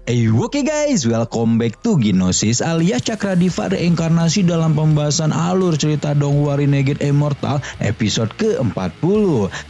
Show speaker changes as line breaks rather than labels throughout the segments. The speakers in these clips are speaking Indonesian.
Oke guys, welcome back to Gnosis alias Cakradiva reinkarnasi dalam pembahasan alur cerita Dongwu Renegade Immortal episode ke-40.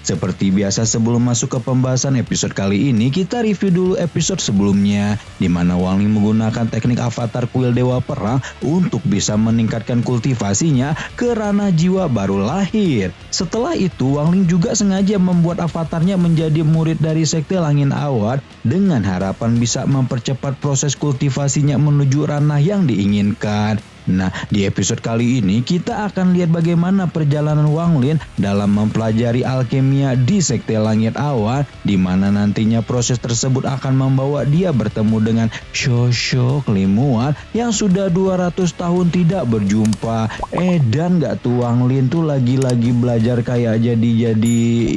Seperti biasa sebelum masuk ke pembahasan episode kali ini, kita review dulu episode sebelumnya, di mana Wang Ling menggunakan teknik avatar kuil Dewa Perang untuk bisa meningkatkan kultivasinya ke ranah jiwa baru lahir. Setelah itu, Wang Ling juga sengaja membuat avatarnya menjadi murid dari Sekte Langit Awan dengan harapan bisa mempercepat proses kultivasinya menuju ranah yang diinginkan. Nah, di episode kali ini kita akan lihat bagaimana perjalanan Wang Ling dalam mempelajari alkemia di Sekte Langit Awan, di mana nantinya proses tersebut akan membawa dia bertemu dengan sosok Limuan yang sudah 200 tahun tidak berjumpa. Dan gak tuh Wang Ling tuh lagi-lagi belajar kayak jadi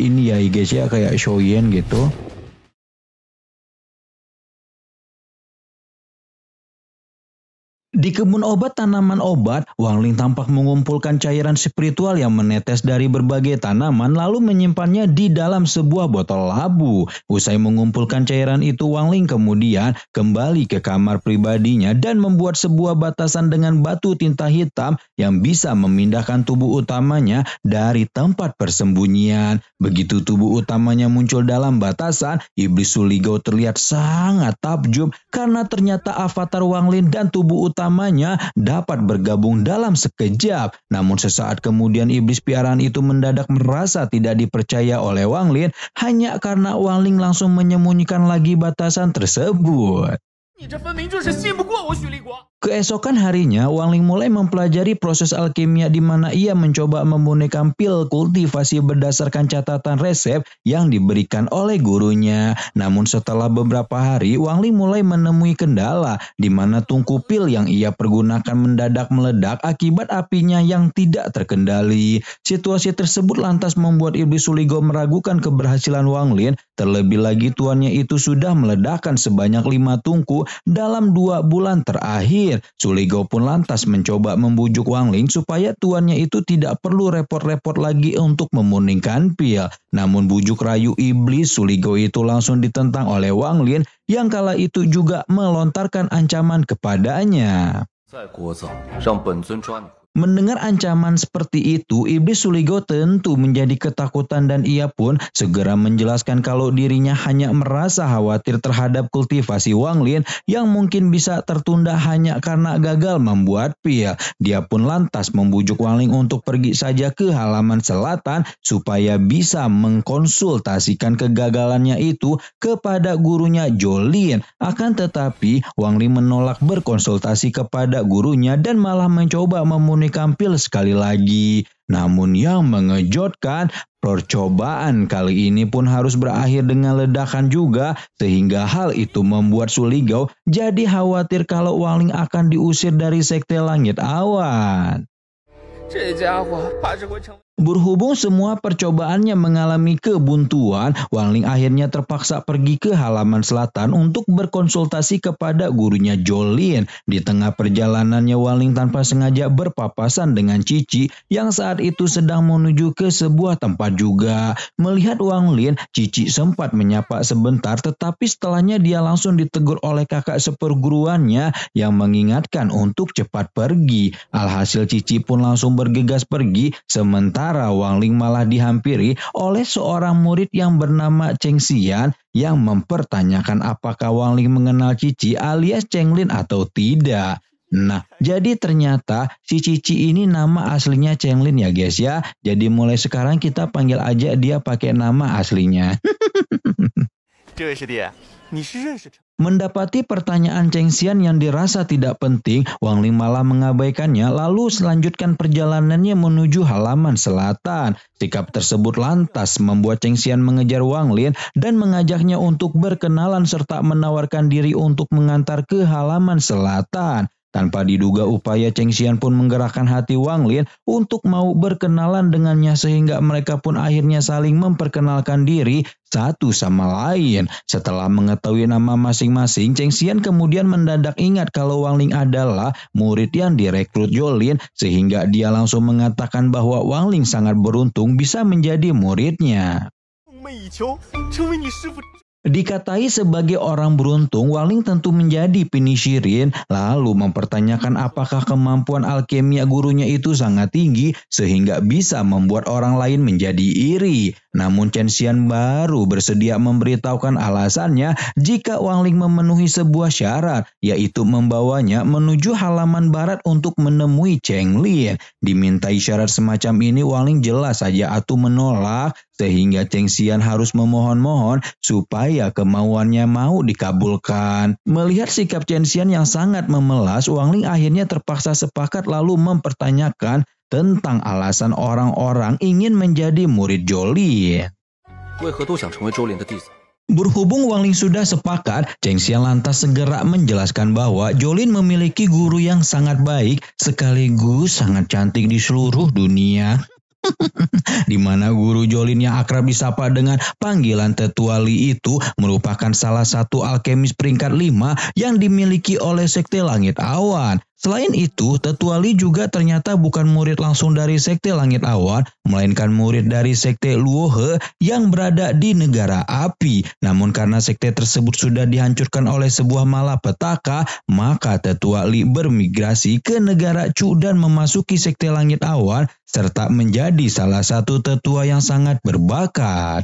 ini ya guys ya, kayak Shoyen gitu. Di kebun obat tanaman obat, Wang Ling tampak mengumpulkan cairan spiritual yang menetes dari berbagai tanaman lalu menyimpannya di dalam sebuah botol labu. Usai mengumpulkan cairan itu, Wang Ling kemudian kembali ke kamar pribadinya dan membuat sebuah batasan dengan batu tinta hitam yang bisa memindahkan tubuh utamanya dari tempat persembunyian. Begitu tubuh utamanya muncul dalam batasan, Iblis Suligou terlihat sangat takjub karena ternyata avatar Wang Ling dan tubuh utamanya dapat bergabung dalam sekejap. Namun sesaat kemudian iblis piaraan itu mendadak merasa tidak dipercaya oleh Wang Ling hanya karena Wang Ling langsung menyembunyikan lagi batasan tersebut. Keesokan harinya, Wang Ling mulai mempelajari proses alkimia di mana ia mencoba memurnikan pil kultivasi berdasarkan catatan resep yang diberikan oleh gurunya. Namun setelah beberapa hari, Wang Ling mulai menemui kendala di mana tungku pil yang ia pergunakan mendadak meledak akibat apinya yang tidak terkendali. Situasi tersebut lantas membuat Iblis Suligou meragukan keberhasilan Wang Ling, terlebih lagi tuannya itu sudah meledakkan sebanyak 5 tungku dalam 2 bulan terakhir. Suligou pun lantas mencoba membujuk Wang Ling supaya tuannya itu tidak perlu repot-repot lagi untuk memurningkan pil. Namun bujuk rayu iblis Suligou itu langsung ditentang oleh Wang Ling yang kala itu juga melontarkan ancaman kepadanya. Mendengar ancaman seperti itu, Iblis Suligou tentu menjadi ketakutan dan ia pun segera menjelaskan kalau dirinya hanya merasa khawatir terhadap kultivasi Wang Ling yang mungkin bisa tertunda hanya karena gagal membuat pil. Dia pun lantas membujuk Wang Ling untuk pergi saja ke halaman selatan supaya bisa mengkonsultasikan kegagalannya itu kepada gurunya Jolin. Akan tetapi, Wang Ling menolak berkonsultasi kepada gurunya dan malah mencoba memurnikan pil sekali lagi. Namun yang mengejutkan, percobaan kali ini pun harus berakhir dengan ledakan juga, sehingga hal itu membuat Suligou jadi khawatir kalau Wang Ling akan diusir dari Sekte Langit Awan. Berhubung semua percobaannya mengalami kebuntuan, Wang Ling akhirnya terpaksa pergi ke halaman selatan untuk berkonsultasi kepada gurunya Jolin. Di tengah perjalanannya, Wang Ling tanpa sengaja berpapasan dengan Cici yang saat itu sedang menuju ke sebuah tempat juga. Melihat Wang Ling, Cici sempat menyapa sebentar, tetapi setelahnya dia langsung ditegur oleh kakak seperguruannya yang mengingatkan untuk cepat pergi. Alhasil Cici pun langsung bergegas pergi, sementara Wang Ling malah dihampiri oleh seorang murid yang bernama Cheng Xian yang mempertanyakan apakah Wang Ling mengenal Cici alias Cheng Lin atau tidak. Nah, jadi ternyata si Cici ini nama aslinya Cheng Lin ya guys ya. Jadi mulai sekarang kita panggil aja dia pakai nama aslinya. Mendapati pertanyaan Cheng Xian yang dirasa tidak penting, Wang Ling malah mengabaikannya lalu selanjutkan perjalanannya menuju halaman selatan. Sikap tersebut lantas membuat Cheng Xian mengejar Wang Ling dan mengajaknya untuk berkenalan serta menawarkan diri untuk mengantar ke halaman selatan. Tanpa diduga upaya Cheng Xian pun menggerakkan hati Wang Ling untuk mau berkenalan dengannya sehingga mereka pun akhirnya saling memperkenalkan diri satu sama lain. Setelah mengetahui nama masing-masing, Cheng Xian kemudian mendadak ingat kalau Wang Ling adalah murid yang direkrut Jolin sehingga dia langsung mengatakan bahwa Wang Ling sangat beruntung bisa menjadi muridnya. Dikatai sebagai orang beruntung, Wang Ling tentu menjadi penyisirin, lalu mempertanyakan apakah kemampuan alkemia gurunya itu sangat tinggi sehingga bisa membuat orang lain menjadi iri. Namun Chen Xian baru bersedia memberitahukan alasannya jika Wang Ling memenuhi sebuah syarat, yaitu membawanya menuju halaman barat untuk menemui Cheng Lin. Dimintai syarat semacam ini, Wang Ling jelas saja atuh menolak, sehingga Chen Xian harus memohon-mohon supaya kemauannya mau dikabulkan. Melihat sikap Chen Xian yang sangat memelas, Wang Ling akhirnya terpaksa sepakat lalu mempertanyakan tentang alasan orang-orang ingin menjadi murid Jolin. Berhubung Wang Ling sudah sepakat, Chen Xian lantas segera menjelaskan bahwa Jolin memiliki guru yang sangat baik sekaligus sangat cantik di seluruh dunia. Di mana guru Jolin yang akrab disapa dengan panggilan Tetua Li itu merupakan salah satu alkemis peringkat 5 yang dimiliki oleh Sekte Langit Awan. Selain itu, Tetua Li juga ternyata bukan murid langsung dari Sekte Langit Awan, melainkan murid dari Sekte Luohe yang berada di negara api. Namun karena sekte tersebut sudah dihancurkan oleh sebuah malapetaka, maka Tetua Li bermigrasi ke negara Chu dan memasuki Sekte Langit Awan, serta menjadi salah satu tetua yang sangat berbakat.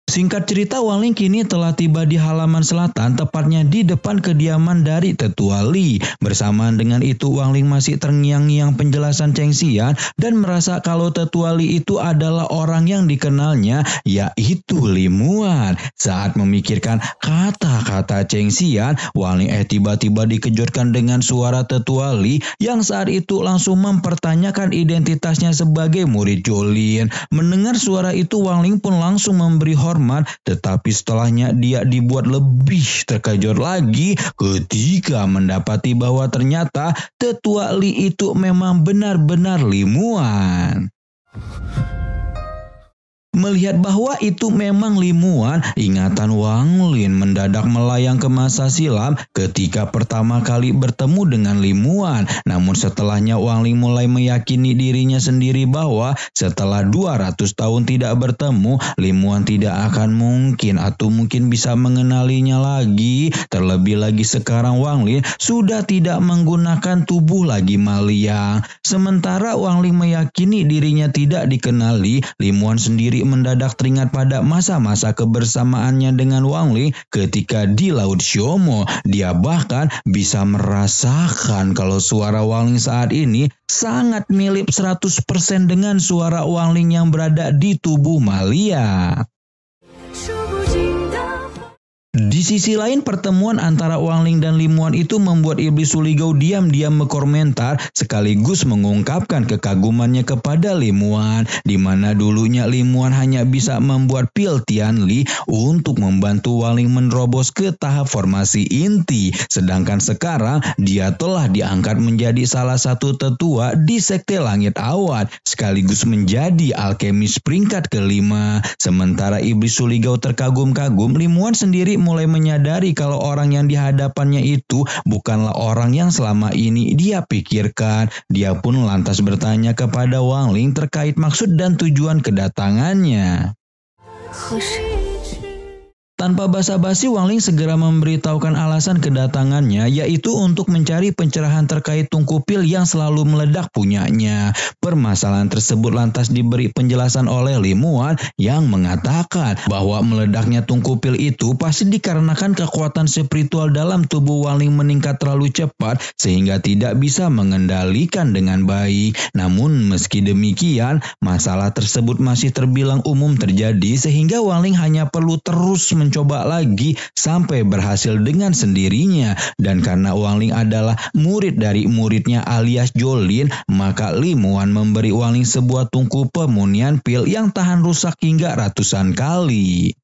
Singkat cerita, Wang Ling kini telah tiba di halaman selatan, tepatnya di depan kediaman dari Tetua Li. Bersamaan dengan itu, Wang Ling masih terngiang-ngiang penjelasan Chen Xian dan merasa kalau Tetua Li itu adalah orang yang dikenalnya, yaitu Li Muan. Saat memikirkan kata-kata Chen Xian, Wang Ling tiba-tiba dikejutkan dengan suara Tetua Li yang saat itu langsung mempertanyakan identitasnya sebagai murid Jolin. Mendengar suara itu, Wang Ling pun langsung memberi hormat, tetapi setelahnya dia dibuat lebih terkejut lagi ketika mendapati bahwa ternyata Tetua Li itu memang benar-benar Li Muan. Melihat bahwa itu memang Li Muan, ingatan Wang Ling mendadak melayang ke masa silam ketika pertama kali bertemu dengan Li Muan. Namun setelahnya Wang Ling mulai meyakini dirinya sendiri bahwa setelah 200 tahun tidak bertemu, Li Muan tidak akan mungkin atau mungkin bisa mengenalinya lagi. Terlebih lagi sekarang Wang Ling sudah tidak menggunakan tubuh lagi Maliang. Sementara Wang Ling meyakini dirinya tidak dikenali, Li Muan sendiri mendadak teringat pada masa-masa kebersamaannya dengan Wang Ling ketika di Laut Xiaomo. Dia bahkan bisa merasakan kalau suara Wang Ling saat ini sangat mirip 100% dengan suara Wang Ling yang berada di tubuh Malia. Di sisi lain, pertemuan antara Wang Ling dan Li Muan itu membuat Iblis Suligau diam-diam berkomentar sekaligus mengungkapkan kekagumannya kepada Li Muan, di mana dulunya Li Muan hanya bisa membuat pil Tian Li untuk membantu Wang Ling menerobos ke tahap formasi inti, sedangkan sekarang dia telah diangkat menjadi salah satu tetua di Sekte Langit Awan sekaligus menjadi alkemis peringkat kelima. Sementara Iblis Suligau terkagum-kagum, Li Muan sendiri mulai menyadari kalau orang yang dihadapannya itu bukanlah orang yang selama ini dia pikirkan. Dia pun lantas bertanya kepada Wang Ling terkait maksud dan tujuan kedatangannya. Tanpa basa-basi, Wang Ling segera memberitahukan alasan kedatangannya, yaitu untuk mencari pencerahan terkait tungku pil yang selalu meledak punyanya. Permasalahan tersebut lantas diberi penjelasan oleh Li Muan yang mengatakan bahwa meledaknya tungku pil itu pasti dikarenakan kekuatan spiritual dalam tubuh Wang Ling meningkat terlalu cepat sehingga tidak bisa mengendalikan dengan baik. Namun meski demikian, masalah tersebut masih terbilang umum terjadi sehingga Wang Ling hanya perlu terus mencoba lagi sampai berhasil dengan sendirinya. Dan karena Wang Ling adalah murid dari muridnya alias Jolin, maka Li Muan memberi Wang Ling sebuah tungku pemunian pil yang tahan rusak hingga ratusan kali.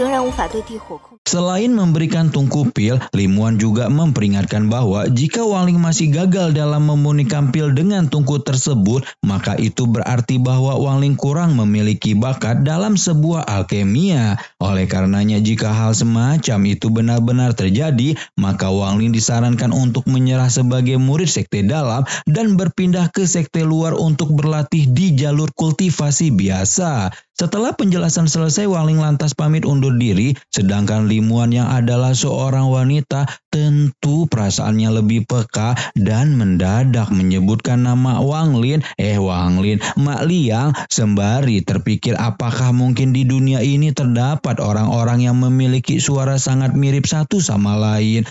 仍然无法对地火控。
Selain memberikan tungku pil, Limuan juga memperingatkan bahwa jika Wang Ling masih gagal dalam memunikan pil dengan tungku tersebut, maka itu berarti bahwa Wang Ling kurang memiliki bakat dalam sebuah alkemia. Oleh karenanya jika hal semacam itu benar-benar terjadi, maka Wang Ling disarankan untuk menyerah sebagai murid sekte dalam dan berpindah ke sekte luar untuk berlatih di jalur kultivasi biasa. Setelah penjelasan selesai, Wang Ling lantas pamit undur diri, sedangkan Limuan yang adalah seorang wanita tentu perasaannya lebih peka dan mendadak menyebutkan nama Wang Lin, Mak Liang, sembari terpikir apakah mungkin di dunia ini terdapat orang-orang yang memiliki suara sangat mirip satu sama lain.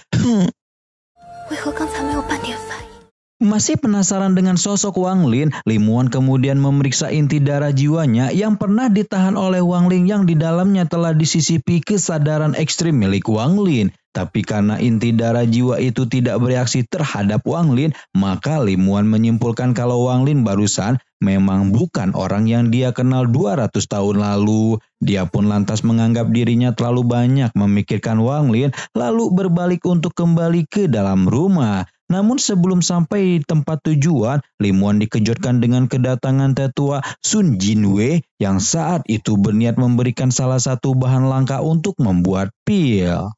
Masih penasaran dengan sosok Wang Lin, Limuan kemudian memeriksa inti darah jiwanya yang pernah ditahan oleh Wang Ling yang di dalamnya telah disisipi kesadaran ekstrim milik Wang Lin. Tapi karena inti darah jiwa itu tidak bereaksi terhadap Wang Lin, maka Limuan menyimpulkan kalau Wang Lin barusan memang bukan orang yang dia kenal 200 tahun lalu. Dia pun lantas menganggap dirinya terlalu banyak memikirkan Wang Lin, lalu berbalik untuk kembali ke dalam rumah. Namun sebelum sampai di tempat tujuan, Limuan dikejutkan dengan kedatangan tetua Sun Jinwei yang saat itu berniat memberikan salah satu bahan langka untuk membuat pil.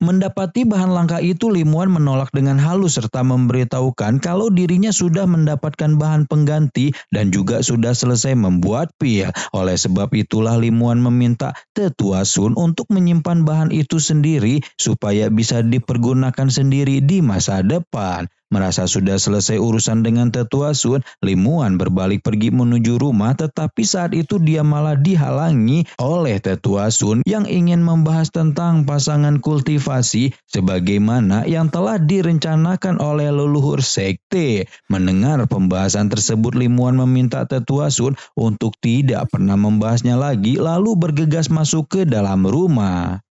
Mendapati bahan langka itu, Limuan menolak dengan halus serta memberitahukan kalau dirinya sudah mendapatkan bahan pengganti dan juga sudah selesai membuat pil. Oleh sebab itulah Limuan meminta tetua Sun untuk menyimpan bahan itu sendiri supaya bisa dipergunakan sendiri di masa depan. Merasa sudah selesai urusan dengan tetua Sun, Limuan berbalik pergi menuju rumah, tetapi saat itu dia malah dihalangi oleh tetua Sun yang ingin membahas tentang pasangan kultivasi sebagaimana yang telah direncanakan oleh leluhur sekte. Mendengar pembahasan tersebut, Limuan meminta tetua Sun untuk tidak pernah membahasnya lagi, lalu bergegas masuk ke dalam rumah.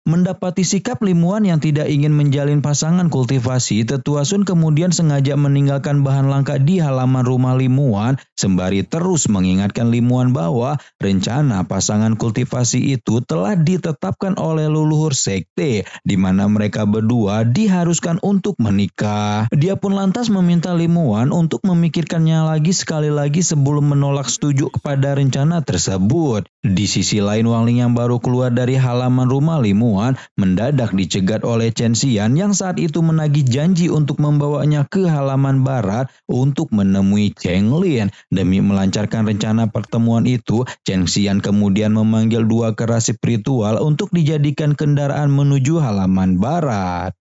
Mendapati sikap Limuan yang tidak ingin menjalin pasangan kultivasi, tetua Sun kemudian sengaja meninggalkan bahan langka di halaman rumah Limuan sembari terus mengingatkan Limuan bahwa rencana pasangan kultivasi itu telah ditetapkan oleh leluhur sekte di mana mereka berdua diharuskan untuk menikah. Dia pun lantas meminta Limuan untuk memikirkannya lagi sekali lagi sebelum menolak setuju kepada rencana tersebut. Di sisi lain, Wang Ling yang baru keluar dari halaman rumah Limuan mendadak dicegat oleh Chen Xian yang saat itu menagih janji untuk membawanya ke halaman barat untuk menemui Cheng Lin. Demi melancarkan rencana pertemuan itu, Chen Xian kemudian memanggil dua kera spiritual untuk dijadikan kendaraan menuju halaman barat.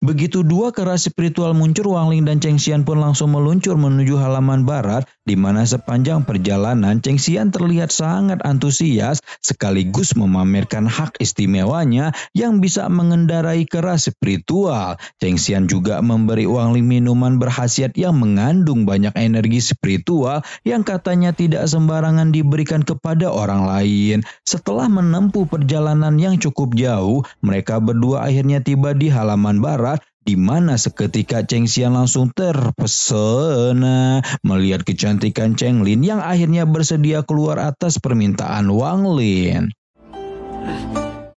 Begitu dua kera spiritual muncul, Wang Ling dan Cheng Xian pun langsung meluncur menuju halaman barat, di mana sepanjang perjalanan Cheng Xian terlihat sangat antusias sekaligus memamerkan hak istimewanya yang bisa mengendarai kera spiritual. Cheng Xian juga memberi Wang Ling minuman berkhasiat yang mengandung banyak energi spiritual yang katanya tidak sembarangan diberikan kepada orang lain. Setelah menempuh perjalanan yang cukup jauh, mereka berdua akhirnya tiba di halaman barat, di mana seketika Cheng Xian langsung terpesona melihat kecantikan Cheng Lin yang akhirnya bersedia keluar atas permintaan Wang Lin.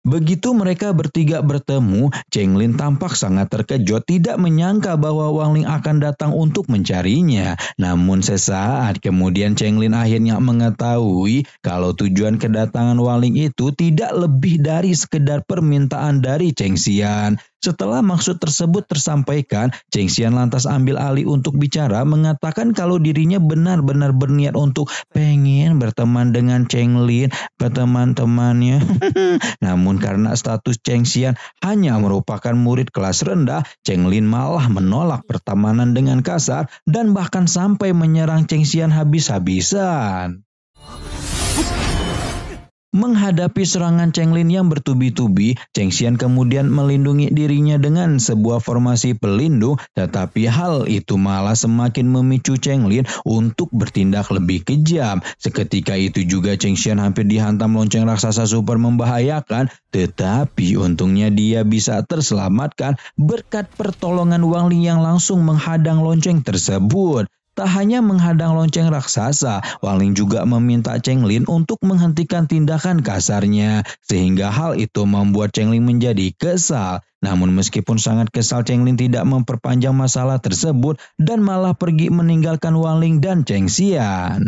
Begitu mereka bertiga bertemu, Cheng Lin tampak sangat terkejut, tidak menyangka bahwa Wang Ling akan datang untuk mencarinya. Namun sesaat kemudian Cheng Lin akhirnya mengetahui kalau tujuan kedatangan Wang Ling itu tidak lebih dari sekedar permintaan dari Cheng Xian. Setelah maksud tersebut tersampaikan, Cheng Xian lantas ambil alih untuk bicara, mengatakan kalau dirinya benar-benar berniat untuk pengen berteman dengan Cheng Lin, teman-temannya. Namun karena status Cheng Xian hanya merupakan murid kelas rendah, Cheng Lin malah menolak pertemanan dengan kasar dan bahkan sampai menyerang Cheng Xian habis-habisan. Menghadapi serangan Cheng Lin yang bertubi-tubi, Cheng Xian kemudian melindungi dirinya dengan sebuah formasi pelindung, tetapi hal itu malah semakin memicu Cheng Lin untuk bertindak lebih kejam. Seketika itu juga Cheng Xian hampir dihantam lonceng raksasa super membahayakan, tetapi untungnya dia bisa terselamatkan berkat pertolongan Wang Ling yang langsung menghadang lonceng tersebut. Tak hanya menghadang lonceng raksasa, Wang Ling juga meminta Cheng Lin untuk menghentikan tindakan kasarnya, sehingga hal itu membuat Cheng Lin menjadi kesal. Namun meskipun sangat kesal, Cheng Lin tidak memperpanjang masalah tersebut dan malah pergi meninggalkan Wang Ling dan Cheng Xian.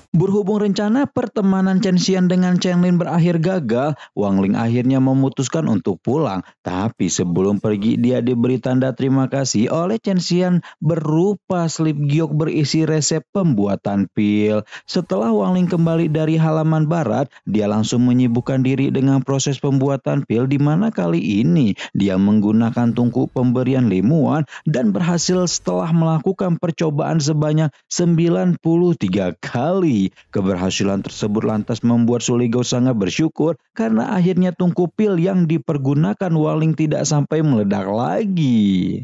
Berhubung rencana pertemanan Chen Xian dengan Cheng Lin berakhir gagal, Wang Ling akhirnya memutuskan untuk pulang. Tapi sebelum pergi, dia diberi tanda terima kasih oleh Chen Xian berupa slip giok berisi resep pembuatan pil. Setelah Wang Ling kembali dari halaman barat, dia langsung menyibukkan diri dengan proses pembuatan pil, di mana kali ini dia menggunakan tungku pemberian limuan dan berhasil setelah melakukan percobaan sebanyak 93 kali. Keberhasilan tersebut lantas membuat Su Lingao sangat bersyukur karena akhirnya tungku pil yang dipergunakan Wang Ling tidak sampai meledak lagi.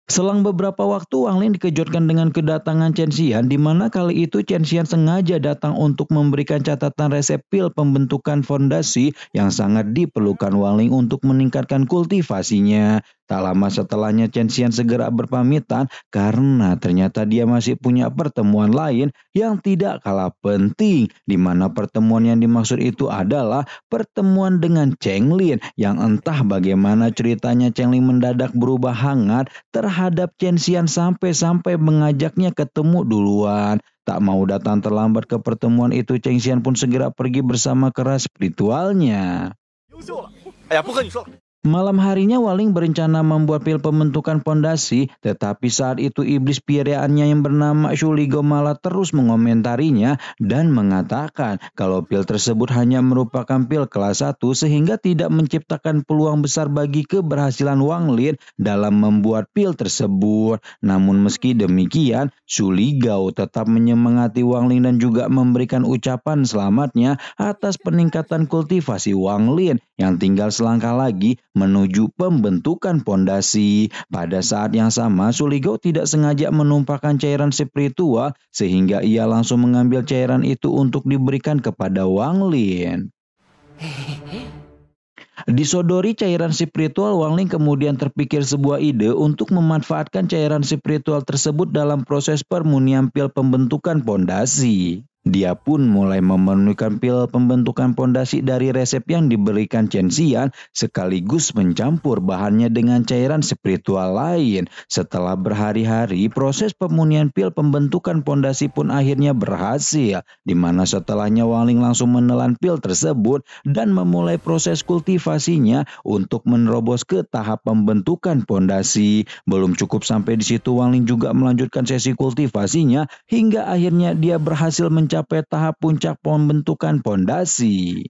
Selang beberapa waktu, Wang Ling dikejutkan dengan kedatangan Chen Xian, di mana kali itu Chen Xian sengaja datang untuk memberikan catatan resep pil pembentukan fondasi yang sangat diperlukan Wang Ling untuk meningkatkan kultivasinya. Tak lama setelahnya Chen Xian segera berpamitan karena ternyata dia masih punya pertemuan lain yang tidak kalah penting, di mana pertemuan yang dimaksud itu adalah pertemuan dengan Cheng Lin, yang entah bagaimana ceritanya Cheng Lin mendadak berubah hangat terhadap Chen Xian sampai-sampai mengajaknya ketemu duluan. Tak mau datang terlambat ke pertemuan itu, Cheng Xian pun segera pergi bersama kera spiritualnya. Malam harinya Wang Ling berencana membuat pil pembentukan pondasi, tetapi saat itu iblis piaraannya yang bernama Su Lingao malah terus mengomentarinya dan mengatakan kalau pil tersebut hanya merupakan pil kelas 1 sehingga tidak menciptakan peluang besar bagi keberhasilan Wang Ling dalam membuat pil tersebut. Namun meski demikian, Su Lingao tetap menyemangati Wang Ling dan juga memberikan ucapan selamatnya atas peningkatan kultivasi Wang Ling yang tinggal selangkah lagi menuju pembentukan pondasi. Pada saat yang sama, Su Lingao tidak sengaja menumpahkan cairan spiritual sehingga ia langsung mengambil cairan itu untuk diberikan kepada Wang Ling. Disodori cairan spiritual, Wang Ling kemudian terpikir sebuah ide untuk memanfaatkan cairan spiritual tersebut dalam proses permunian pil pembentukan pondasi. Dia pun mulai memenuhikan pil pembentukan pondasi dari resep yang diberikan Chen Xian, sekaligus mencampur bahannya dengan cairan spiritual lain. Setelah berhari-hari, proses pemunian pil pembentukan pondasi pun akhirnya berhasil, di mana setelahnya Wang Ling langsung menelan pil tersebut dan memulai proses kultivasinya untuk menerobos ke tahap pembentukan pondasi. Belum cukup sampai di situ, Wang Ling juga melanjutkan sesi kultivasinya hingga akhirnya dia berhasil mencapai tahap puncak pembentukan pondasi.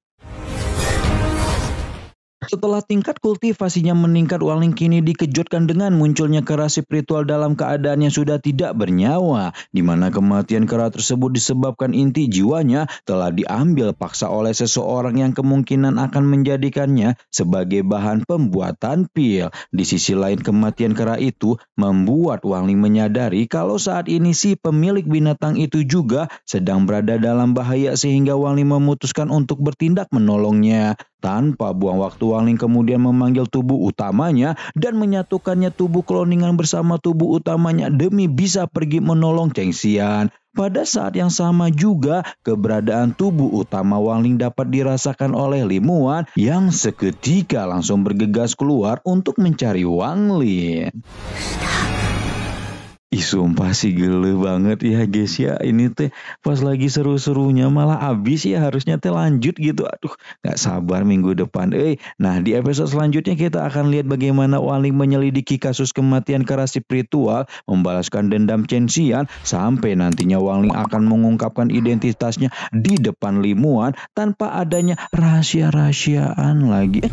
Setelah tingkat kultivasinya meningkat, Wang Ling kini dikejutkan dengan munculnya kera spiritual dalam keadaan yang sudah tidak bernyawa, di mana kematian kera tersebut disebabkan inti jiwanya telah diambil paksa oleh seseorang yang kemungkinan akan menjadikannya sebagai bahan pembuatan pil. Di sisi lain, kematian kera itu membuat Wang Ling menyadari kalau saat ini si pemilik binatang itu juga sedang berada dalam bahaya, sehingga Wang Ling memutuskan untuk bertindak menolongnya. Tanpa buang waktu, Wang Ling kemudian memanggil tubuh utamanya dan menyatukannya tubuh kloningan bersama tubuh utamanya demi bisa pergi menolong Cheng Xian. Pada saat yang sama juga, keberadaan tubuh utama Wang Ling dapat dirasakan oleh Limuan yang seketika langsung bergegas keluar untuk mencari Wang Ling. Ih, sumpah sih gele banget ya guys ya. Ini teh pas lagi seru-serunya malah abis ya, harusnya teh lanjut gitu. Aduh, gak sabar minggu depan. Nah, di episode selanjutnya kita akan lihat bagaimana Wang Ling menyelidiki kasus kematian kera spiritual, membalaskan dendam Chen Xian, sampai nantinya Wang Ling akan mengungkapkan identitasnya di depan Limuan tanpa adanya rahasia-rahasiaan lagi.